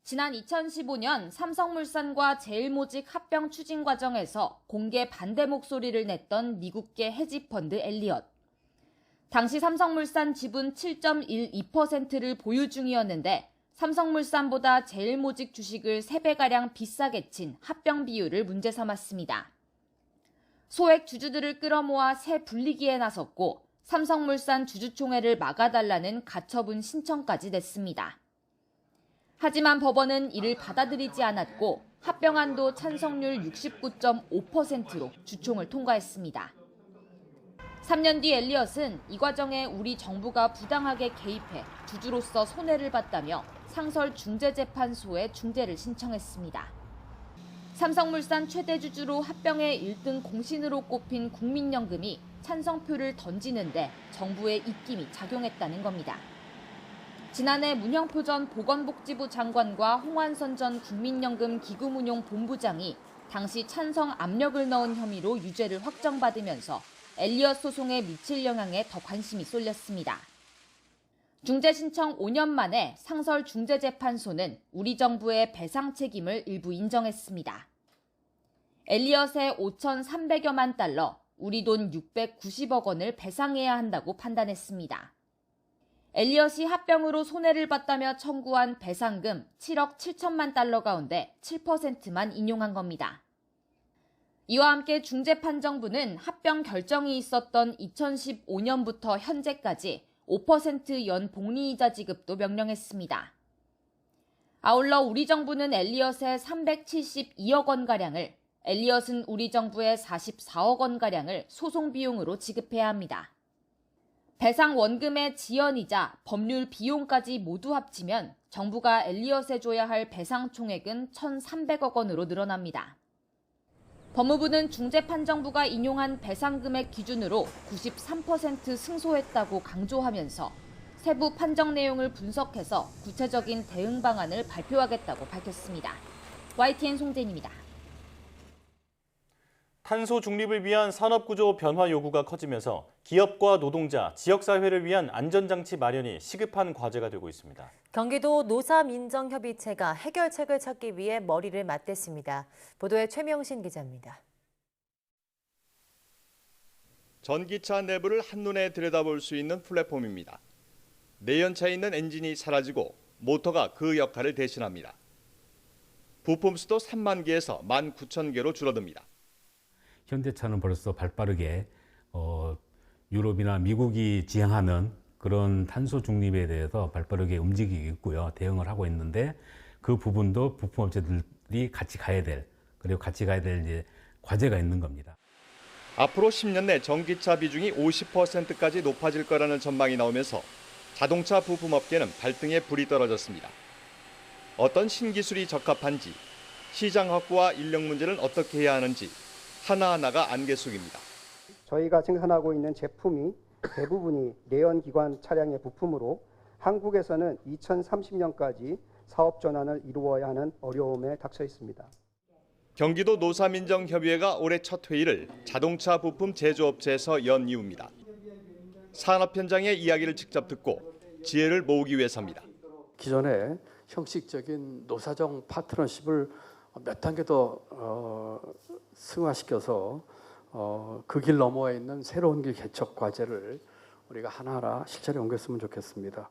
지난 2015년 삼성물산과 제일모직 합병 추진 과정에서 공개 반대 목소리를 냈던 미국계 헤지펀드 엘리엇. 당시 삼성물산 지분 7.12%를 보유 중이었는데 삼성물산보다 제일모직 주식을 3배가량 비싸게 친 합병 비율을 문제 삼았습니다. 소액 주주들을 끌어모아 새 분리기에 나섰고 삼성물산 주주총회를 막아달라는 가처분 신청까지 냈습니다. 하지만 법원은 이를 받아들이지 않았고 합병안도 찬성률 69.5%로 주총을 통과했습니다. 3년 뒤 엘리엇은 이 과정에 우리 정부가 부당하게 개입해 주주로서 손해를 봤다며 상설중재재판소에 중재를 신청했습니다. 삼성물산 최대 주주로 합병의 1등 공신으로 꼽힌 국민연금이 찬성표를 던지는데 정부의 입김이 작용했다는 겁니다. 지난해 문형표 전 보건복지부 장관과 홍완선 전 국민연금 기금운용본부장이 당시 찬성 압력을 넣은 혐의로 유죄를 확정받으면서 엘리엇 소송에 미칠 영향에 더 관심이 쏠렸습니다. 중재 신청 5년 만에 상설중재재판소는 우리 정부의 배상 책임을 일부 인정했습니다. 엘리엇의 5,300여만 달러, 우리 돈 690억 원을 배상해야 한다고 판단했습니다. 엘리엇이 합병으로 손해를 봤다며 청구한 배상금 7억 7천만 달러 가운데 7%만 인용한 겁니다. 이와 함께 중재판정부는 합병 결정이 있었던 2015년부터 현재까지 5% 연 복리이자 지급도 명령했습니다. 아울러 우리 정부는 엘리엇의 372억 원가량을, 엘리엇은 우리 정부의 44억 원가량을 소송 비용으로 지급해야 합니다. 배상 원금의 지연이자 법률 비용까지 모두 합치면 정부가 엘리엇에 줘야 할 배상 총액은 1,300억 원으로 늘어납니다. 법무부는 중재판정부가 인용한 배상금액 기준으로 93% 승소했다고 강조하면서 세부 판정 내용을 분석해서 구체적인 대응 방안을 발표하겠다고 밝혔습니다. YTN 송재인입니다. 탄소 중립을 위한 산업구조 변화 요구가 커지면서 기업과 노동자, 지역사회를 위한 안전장치 마련이 시급한 과제가 되고 있습니다. 경기도 노사민정협의체가 해결책을 찾기 위해 머리를 맞댔습니다. 보도에 최명신 기자입니다. 전기차 내부를 한눈에 들여다볼 수 있는 플랫폼입니다. 내연차에 있는 엔진이 사라지고 모터가 그 역할을 대신합니다. 부품 수도 3만 개에서 19,000개로 줄어듭니다. 현대차는 벌써 발빠르게 유럽이나 미국이 지향하는 그런 탄소 중립에 대해서 발빠르게 움직이고 있고요. 대응을 하고 있는데 그 부분도 부품업체들이 같이 가야 될, 그리고 같이 가야 될 이제 과제가 있는 겁니다. 앞으로 10년 내 전기차 비중이 50%까지 높아질 거라는 전망이 나오면서 자동차 부품업계는 발등에 불이 떨어졌습니다. 어떤 신기술이 적합한지, 시장 확보와 인력 문제는 어떻게 해야 하는지 하나하나가 안개 속입니다. 저희가 생산하고 있는 제품이 대부분이 내연기관 차량의 부품으로 한국에서는 2030년까지 사업 전환을 이루어야 하는 어려움에 닥쳐 있습니다. 경기도 노사민정협의회가 올해 첫 회의를 자동차 부품 제조업체에서 연 이유입니다. 산업 현장의 이야기를 직접 듣고 지혜를 모으기 위해서입니다. 기존의 형식적인 노사정 파트너십을 몇 단계 더 승화시켜서 그 길 너머에 있는 새로운 길 개척 과제를 우리가 하나하나 실천에 옮겼으면 좋겠습니다.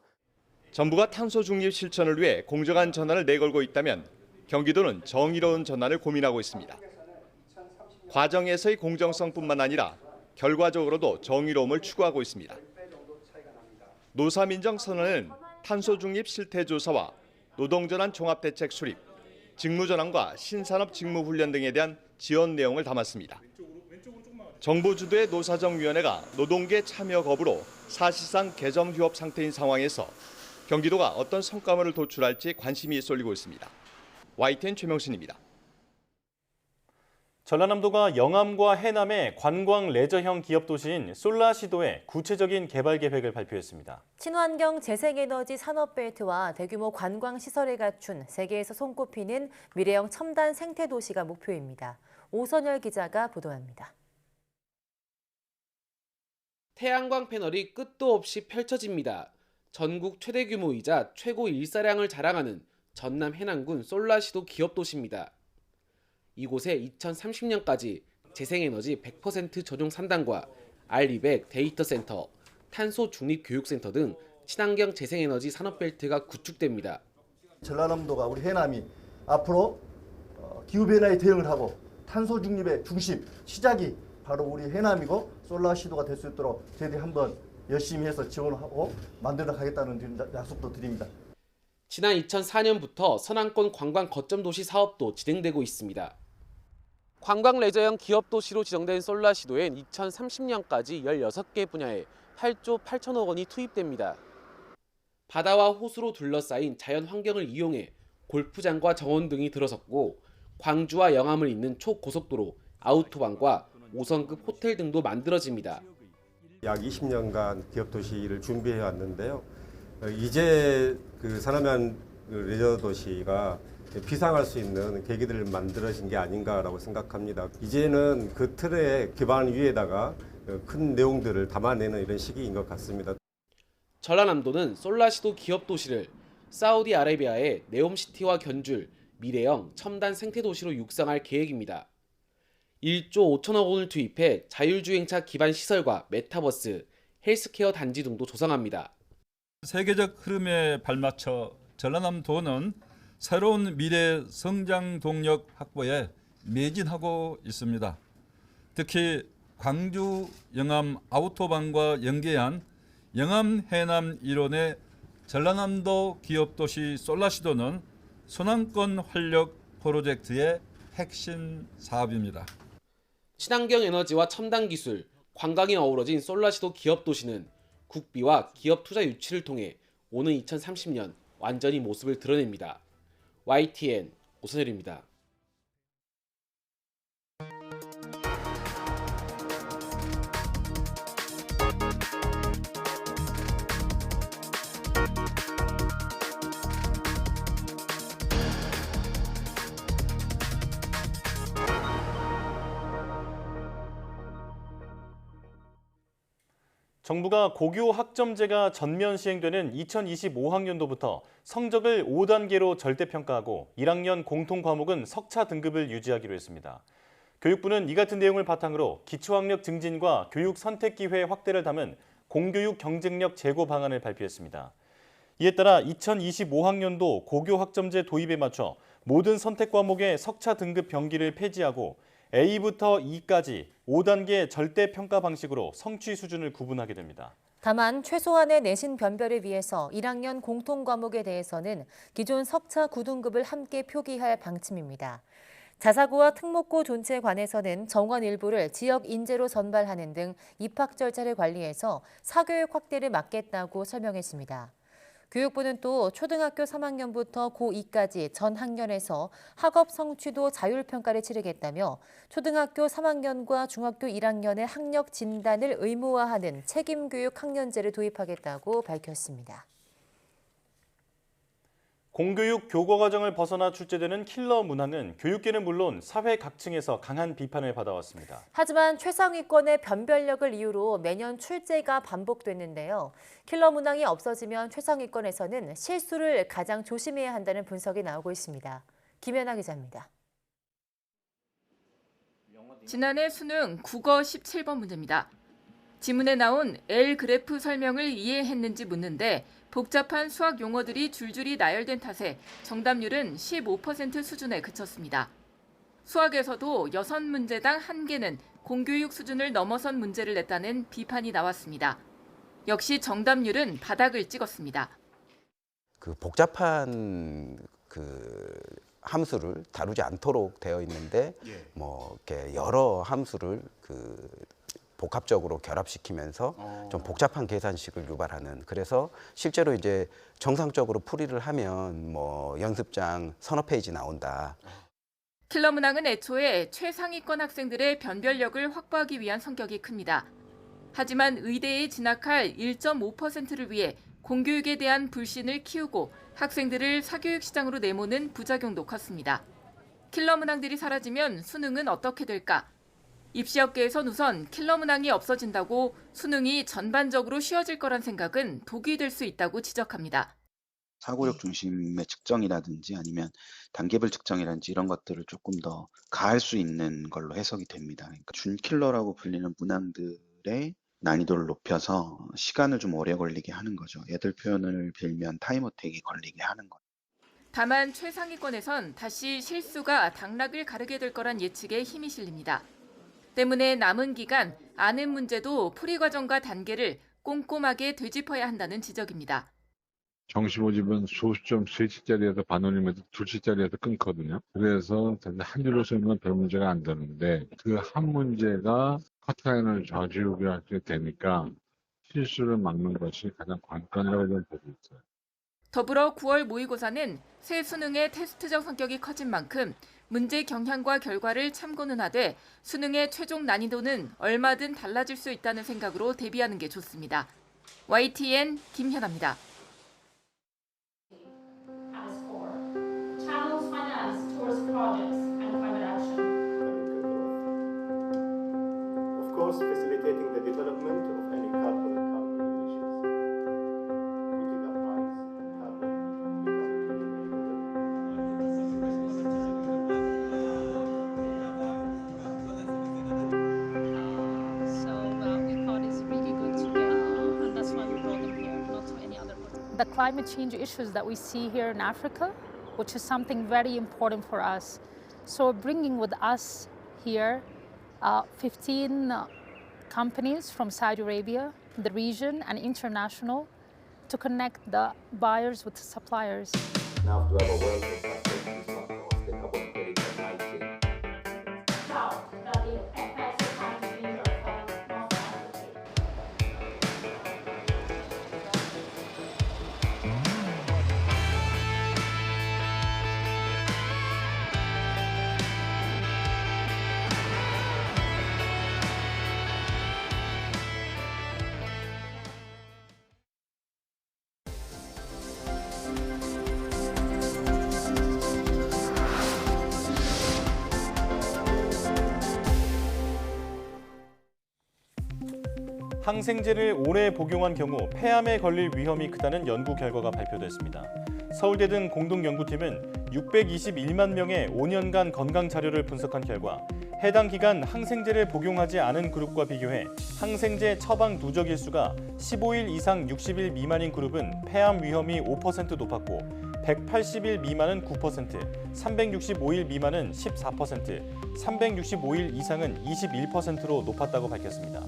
정부가 탄소 중립 실천을 위해 공정한 전환을 내걸고 있다면 경기도는 정의로운 전환을 고민하고 있습니다. 과정에서의 공정성뿐만 아니라 결과적으로도 정의로움을 추구하고 있습니다. 노사민정 선언은 탄소 중립 실태 조사와 노동전환 종합대책 수립, 직무전환과 신산업 직무훈련 등에 대한 지원 내용을 담았습니다. 정부 주도의 노사정위원회가 노동계 참여 거부로 사실상 개점휴업 상태인 상황에서 경기도가 어떤 성과물을 도출할지 관심이 쏠리고 있습니다. YTN 최명신입니다. 전라남도가 영암과 해남의 관광 레저형 기업 도시인 솔라시도의 구체적인 개발 계획을 발표했습니다. 친환경 재생에너지 산업벨트와 대규모 관광시설을 갖춘 세계에서 손꼽히는 미래형 첨단 생태도시가 목표입니다. 오선열 기자가 보도합니다. 태양광 패널이 끝도 없이 펼쳐집니다. 전국 최대 규모이자 최고 일사량을 자랑하는 전남 해남군 솔라시도 기업도시입니다. 이곳에 2030년까지 재생에너지 100% 전용 산당과 R200 데이터 센터, 탄소 중립 교육센터 등 친환경 재생에너지 산업벨트가 구축됩니다. 전라남도가 우리 해남이 앞으로 기후변화에 대응을 하고 탄소 중립의 중심, 시작이 바로 우리 해남이고 솔라시도가 될 수 있도록 저희들이 한번 열심히 해서 지원하고 만들어 가겠다는 약속도 드립니다. 지난 2004년부터 선안권 관광 거점 도시 사업도 진행되고 있습니다. 관광 레저형 기업 도시로 지정된 솔라시도엔 2030년까지 16개 분야에 8조 8천억 원이 투입됩니다. 바다와 호수로 둘러싸인 자연 환경을 이용해 골프장과 정원 등이 들어섰고 광주와 영암을 잇는 초고속도로, 아우토반과 5성급 호텔 등도 만들어집니다. 약 20년간 기업 도시를 준비해 왔는데요. 이제 그 산업형 레저 도시가 비상할 수 있는 계기들을 만들어진 게 아닌가라고 생각합니다. 이제는 그 틀의 기반 위에다가 큰 내용들을 담아내는 이런 시기인 것 같습니다. 전라남도는 솔라시도 기업 도시를 사우디아라비아의 네옴시티와 견줄 미래형 첨단 생태도시로 육성할 계획입니다. 1조 5천억 원을 투입해 자율주행차 기반 시설과 메타버스, 헬스케어 단지 등도 조성합니다. 세계적 흐름에 발맞춰 전라남도는 새로운 미래 성장 동력 확보에 매진하고 있습니다. 특히 광주 영암 아우토반과 연계한 영암 해남 일원의 전라남도 기업도시 솔라시도는 순환권 활력 프로젝트의 핵심 사업입니다. 친환경 에너지와 첨단 기술, 관광이 어우러진 솔라시도 기업도시는 국비와 기업 투자 유치를 통해 오는 2030년 완전히 모습을 드러냅니다. YTN 오선열입니다. 정부가 고교 학점제가 전면 시행되는 2025학년도부터 성적을 5단계로 절대평가하고 1학년 공통 과목은 석차 등급을 유지하기로 했습니다. 교육부는 이 같은 내용을 바탕으로 기초학력 증진과 교육 선택 기회 확대를 담은 공교육 경쟁력 제고 방안을 발표했습니다. 이에 따라 2025학년도 고교 학점제 도입에 맞춰 모든 선택 과목의 석차 등급 병기를 폐지하고 A부터 E까지 5단계 절대평가 방식으로 성취 수준을 구분하게 됩니다. 다만 최소한의 내신 변별을 위해서 1학년 공통 과목에 대해서는 기존 석차 9등급을 함께 표기할 방침입니다. 자사고와 특목고 존치에 관해서는 정원 일부를 지역 인재로 선발하는 등 입학 절차를 관리해서 사교육 확대를 막겠다고 설명했습니다. 교육부는 또 초등학교 3학년부터 고2까지 전 학년에서 학업 성취도 자율평가를 치르겠다며 초등학교 3학년과 중학교 1학년의 학력 진단을 의무화하는 책임교육 학년제를 도입하겠다고 밝혔습니다. 공교육 교과 과정을 벗어나 출제되는 킬러 문항은 교육계는 물론 사회 각층에서 강한 비판을 받아왔습니다. 하지만 최상위권의 변별력을 이유로 매년 출제가 반복됐는데요. 킬러 문항이 없어지면 최상위권에서는 실수를 가장 조심해야 한다는 분석이 나오고 있습니다. 김연아 기자입니다. 지난해 수능 국어 17번 문제입니다. 지문에 나온 L 그래프 설명을 이해했는지 묻는데 복잡한 수학 용어들이 줄줄이 나열된 탓에 정답률은 15% 수준에 그쳤습니다. 수학에서도 6문제당 1개는 공교육 수준을 넘어선 문제를 냈다는 비판이 나왔습니다. 역시 정답률은 바닥을 찍었습니다. 복잡한 함수를 다루지 않도록 되어 있는데 이렇게 여러 함수를 복합적으로 결합시키면서 좀 복잡한 계산식을 유발하는, 그래서 실제로 이제 정상적으로 풀이를 하면 연습장 서너 페이지 나온다. 킬러 문항은 애초에 최상위권 학생들의 변별력을 확보하기 위한 성격이 큽니다. 하지만 의대에 진학할 1.5%를 위해 공교육에 대한 불신을 키우고 학생들을 사교육 시장으로 내모는 부작용도 컸습니다. 킬러 문항들이 사라지면 수능은 어떻게 될까? 입시업계에선 우선 킬러 문항이 없어진다고 수능이 전반적으로 쉬워질 거란 생각은 독이 될 수 있다고 지적합니다. 사고력 중심의 측정이라든지 아니면 단계별 측정이라든지 이런 것들을 조금 더 가할 수 있는 걸로 해석이 됩니다. 그러니까 준킬러라고 불리는 문항들의 난이도를 높여서 시간을 좀 오래 걸리게 하는 거죠. 애들 표현을 빌면 타임어택이 걸리게 하는 거죠. 다만 최상위권에선 다시 실수가 당락을 가르게 될 거란 예측에 힘이 실립니다. 때문에 남은 기간 아는 문제도 풀이 과정과 단계를 꼼꼼하게 되짚어야 한다는 지적입니다. 정시모집은 소수점 3치짜리에서 반올림에서 2치짜리에서 끊거든요. 그래서 한 줄로 쓰면 별 문제가 안 되는데 그 한 문제가 커트라인을 좌지우지하게 되니까 실수를 막는 것이 가장 관건이라고 저는 보고 있어요. 더불어 9월 모의고사는 새 수능의 테스트적 성격이 커진 만큼 문제 경향과 결과를 참고는 하되 수능의 최종 난이도는 얼마든 달라질 수 있다는 생각으로 대비하는 게 좋습니다. YTN 김현아입니다. Of course, facilitating the development of any carbon emissions. Putting a price on carbon we thought it's really good together, and that's why we brought them here, not to any other place. The climate change issues that we see here in Africa, which is something very important for us. So bringing with us here 15 companies from Saudi Arabia, the region, and international to connect the buyers with the suppliers. Now to have a world of the carbon credit supply chain. 항생제를 오래 복용한 경우 폐암에 걸릴 위험이 크다는 연구 결과가 발표됐습니다. 서울대 등 공동연구팀은 621만 명의 5년간 건강 자료를 분석한 결과 해당 기간 항생제를 복용하지 않은 그룹과 비교해 항생제 처방 누적 일수가 15일 이상 60일 미만인 그룹은 폐암 위험이 5% 높았고 180일 미만은 9%, 365일 미만은 14%, 365일 이상은 21%로 높았다고 밝혔습니다.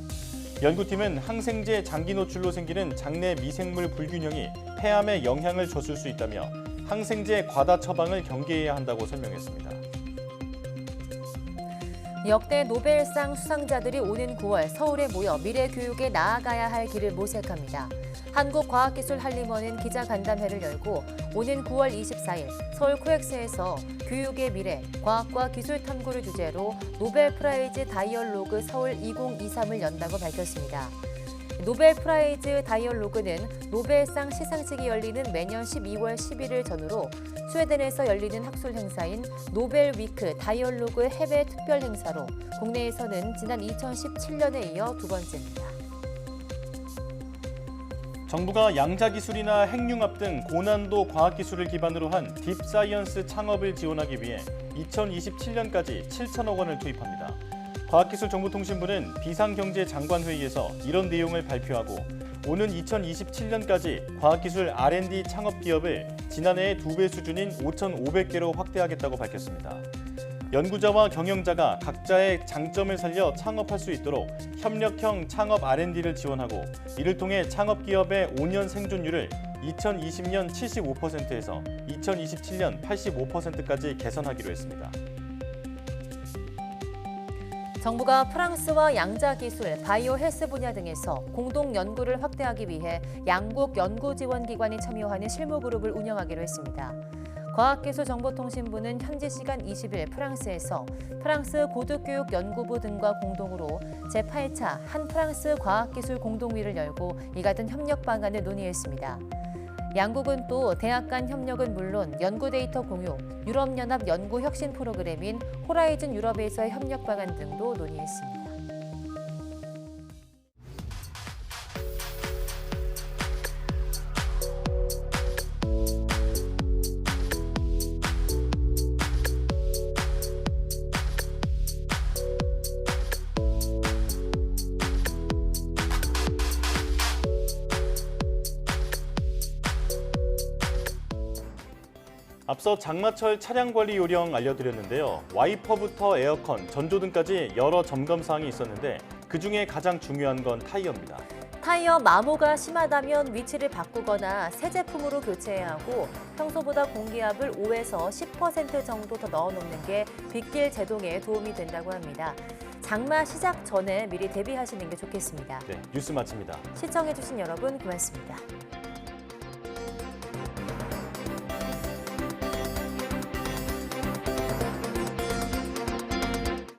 연구팀은 항생제 장기 노출로 생기는 장내 미생물 불균형이 폐암에 영향을 줬을 수 있다며 항생제 과다 처방을 경계해야 한다고 설명했습니다. 역대 노벨상 수상자들이 오는 9월 서울에 모여 미래 교육에 나아가야 할 길을 모색합니다. 한국과학기술한림원은 기자간담회를 열고 오는 9월 24일 서울 코엑스에서 교육의 미래, 과학과 기술 탐구를 주제로 노벨 프라이즈 다이얼로그 서울 2023을 연다고 밝혔습니다. 노벨 프라이즈 다이얼로그는 노벨상 시상식이 열리는 매년 12월 11일 전후로 스웨덴에서 열리는 학술 행사인 노벨 위크 다이얼로그 해외 특별 행사로 국내에서는 지난 2017년에 이어 두 번째입니다. 정부가 양자기술이나 핵융합 등 고난도 과학기술을 기반으로 한 딥사이언스 창업을 지원하기 위해 2027년까지 7천억 원을 투입합니다. 과학기술정보통신부는 비상경제장관회의에서 이런 내용을 발표하고 오는 2027년까지 과학기술 R&D 창업 기업을 지난해의 2배 수준인 5,500개로 확대하겠다고 밝혔습니다. 연구자와 경영자가 각자의 장점을 살려 창업할 수 있도록 협력형 창업 R&D를 지원하고 이를 통해 창업기업의 5년 생존율을 2020년 75%에서 2027년 85%까지 개선하기로 했습니다. 정부가 프랑스와 양자기술, 바이오 헬스 분야 등에서 공동 연구를 확대하기 위해 양국 연구지원기관이 참여하는 실무그룹을 운영하기로 했습니다. 과학기술정보통신부는 현지 시간 20일 프랑스에서 프랑스 고등교육연구부 등과 공동으로 제8차 한프랑스 과학기술 공동회의를 열고 이 같은 협력 방안을 논의했습니다. 양국은 또 대학 간 협력은 물론 연구 데이터 공유, 유럽연합 연구 혁신 프로그램인 호라이즌 유럽에서의 협력 방안 등도 논의했습니다. 앞서 장마철 차량 관리 요령 알려드렸는데요. 와이퍼부터 에어컨, 전조등까지 여러 점검 사항이 있었는데 그중에 가장 중요한 건 타이어입니다. 타이어 마모가 심하다면 위치를 바꾸거나 새 제품으로 교체해야 하고 평소보다 공기압을 5에서 10% 정도 더 넣어놓는 게 빗길 제동에 도움이 된다고 합니다. 장마 시작 전에 미리 대비하시는 게 좋겠습니다. 네, 뉴스 마칩니다. 시청해주신 여러분 고맙습니다.